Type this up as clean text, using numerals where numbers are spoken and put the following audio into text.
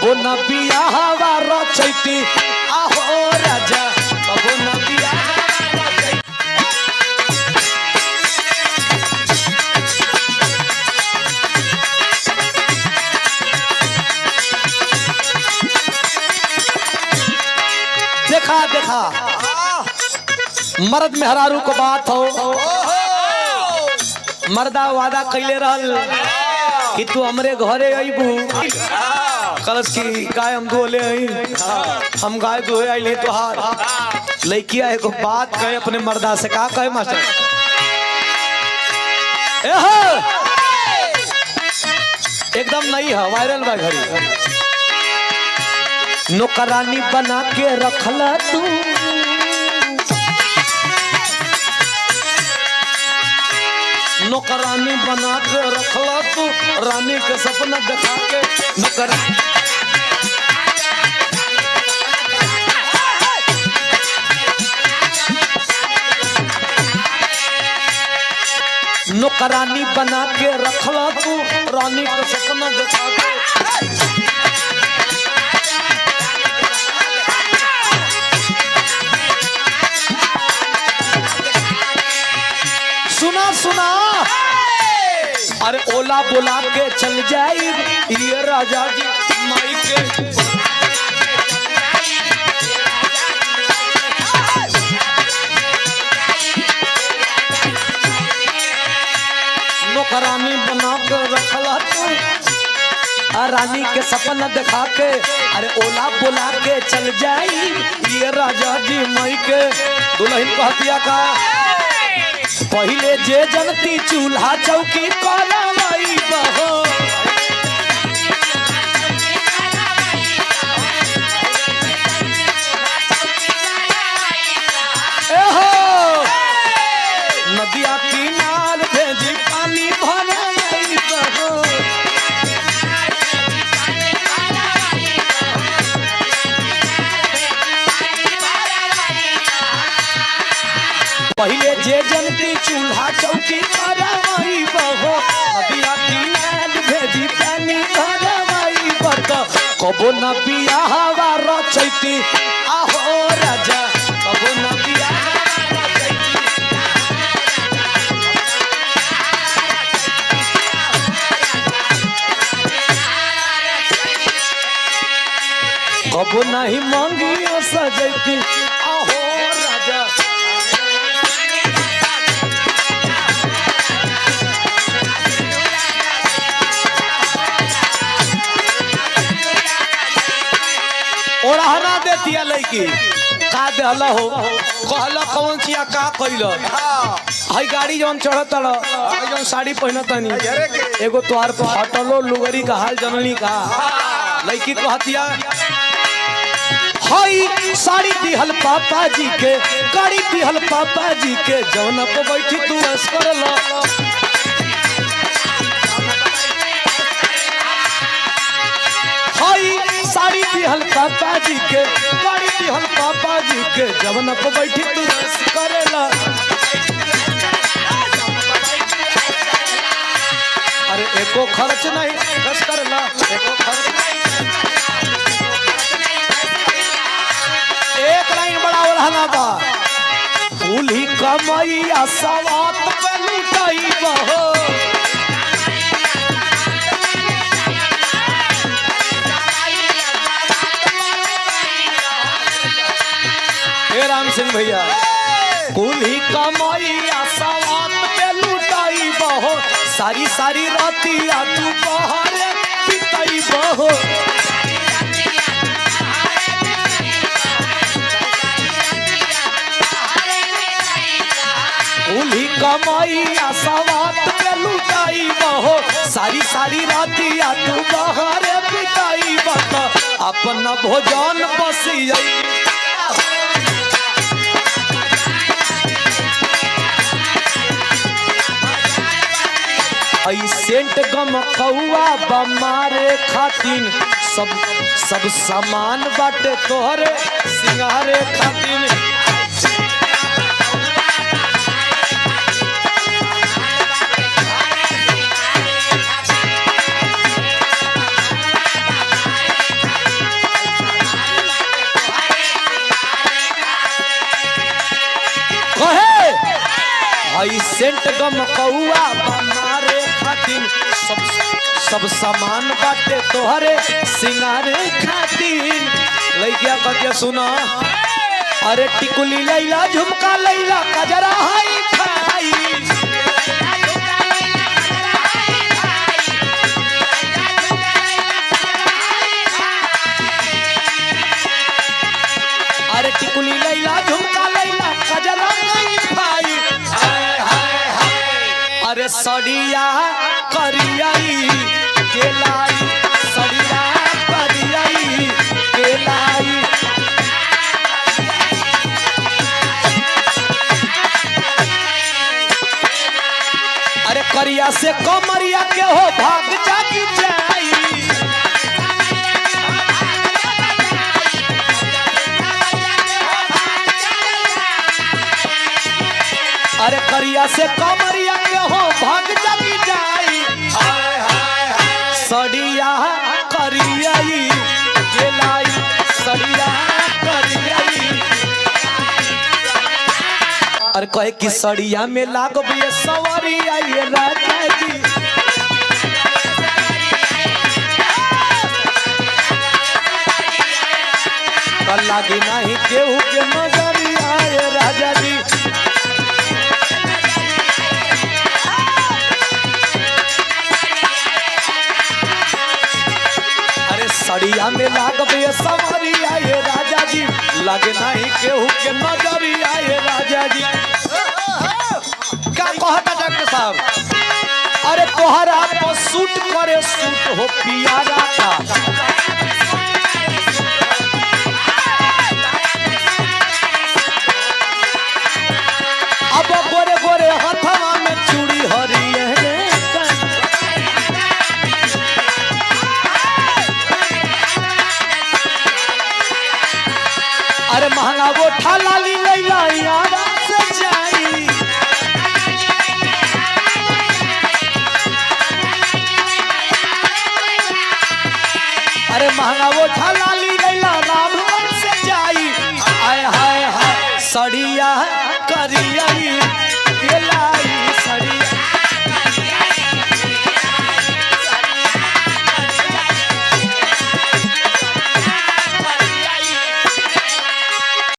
कबो न बियाहवा रचैती आहो राजा कबो न बियाहवा रचैती। देखा देखा मर्द मेहरारू को बात हो, मर्दा वादा कैले रहल कि तू हमरे घरे अइबू कलश की गाय हम धोले आई, हम गाय धोए आई तोहार लड़किया एगो बात कहे अपने मर्दा से। का कहे मास्टर? एकदम नहीं है, वायरल बा घड़ी। नौकरानी बना के रखला तू, नौकरानी बना के रखला तू, रानी के सपना दिखा के नौकरानी। नौकरानी बना के रखला तू, रानी के सपना दिखा के। सुना सुना अरे ओला बुला के चल जाई ये राजा जी माई के। नौकरानी बना के रखला तू, रानी के सपना दिखा के। अरे ओला बुला के चल जाई ये राजा जी माई के। दुल्हन कहतिया का पहले जे जनती चूल्हा चौकी कलावाई बहो, नदिया किनार भेजी पानी भरवाई बहो। पहले जे जनती चूल्हा चौकी करवाई बहो, नदिया किनार भेजी पानी भरवाई बहो। कबो न बियाहवा रचैती आहो राजा कबो न बियाहवा रचैती। कबो नहीं मांगियो सजैती आहो राजा। और हना देतिया लड़की का देहला हो, कहला कौन चिया का कइलो हई गाड़ी जौन चढ़त रह जौन साड़ी पहनतनी एगो तोहार पर हटलो लुगरी का हाल जननी का। लड़की कहतिया हई साड़ी दिहल पापा जी के, गाड़ी दिहल पापा जी के, जौन पे बैठी तू ऐस करला। साड़ी दिहल पापा जी के, गाड़ी दिहल पापा जी के, जवन पे बैठी तू रस करेला। अरे एको खर्च नहीं रस करेला, एको खर्च नहीं। एक लाइन बड़ा ओढ़ना बा, कुली कमैया सवात पे लुटाई बहो। राम सिंह भैया कुली कमैया सवात पे लुटाई बहो, सारी सारी रातिया तू बहरे पिटाई बहो। कुली कमैया सवात पे लुटाई बहो, सारी सारी रातिया तू बहरे पिटाई बहो। अपना भोजन बसिया सेंट गम कौआ बमारे खातिन, सब सामान बाटे तोहरे सिंगारे खातिन। आई सेंट गम कौआ बनारे खातिर सब सामान बाटे तोहरे सिंगारे खातिर। लइकिया कहते सुना अरे टिकुली लैला झुमका लैला कजरा हाई फाई। अरे टिकुली लैला झुमका लैला कजरा हाई फाई। अरे सड़िया करियाई केलाई सड़िया करियाई केलाई। अरे करिया से कमरिया के हो भाग जागी जाई। अरे करिया से कमरिया के हो भाग जागी जाई। सड़िया करियाई केलाई सड़िया करियाई। अरे कहे कि सड़िया में लागब ये सवरिया ये राजा जी। कल लागी नहीं केहू के नजरिया ये राजा जी। सड़िया में लागब ये सवरिया ये राजा जी। लगे नहीं केहू के नजरिया ये राजा जी। क्या कहता डॉक्टर साहब? अरे तोहरा तो सूट करे सूट हो पियारा का। अब गोरे गोरे हथवा में चूड़ी हरिये अरे महंगा वो ठालाली लैला यारा से जाई। अरे महंगा वो ठालाली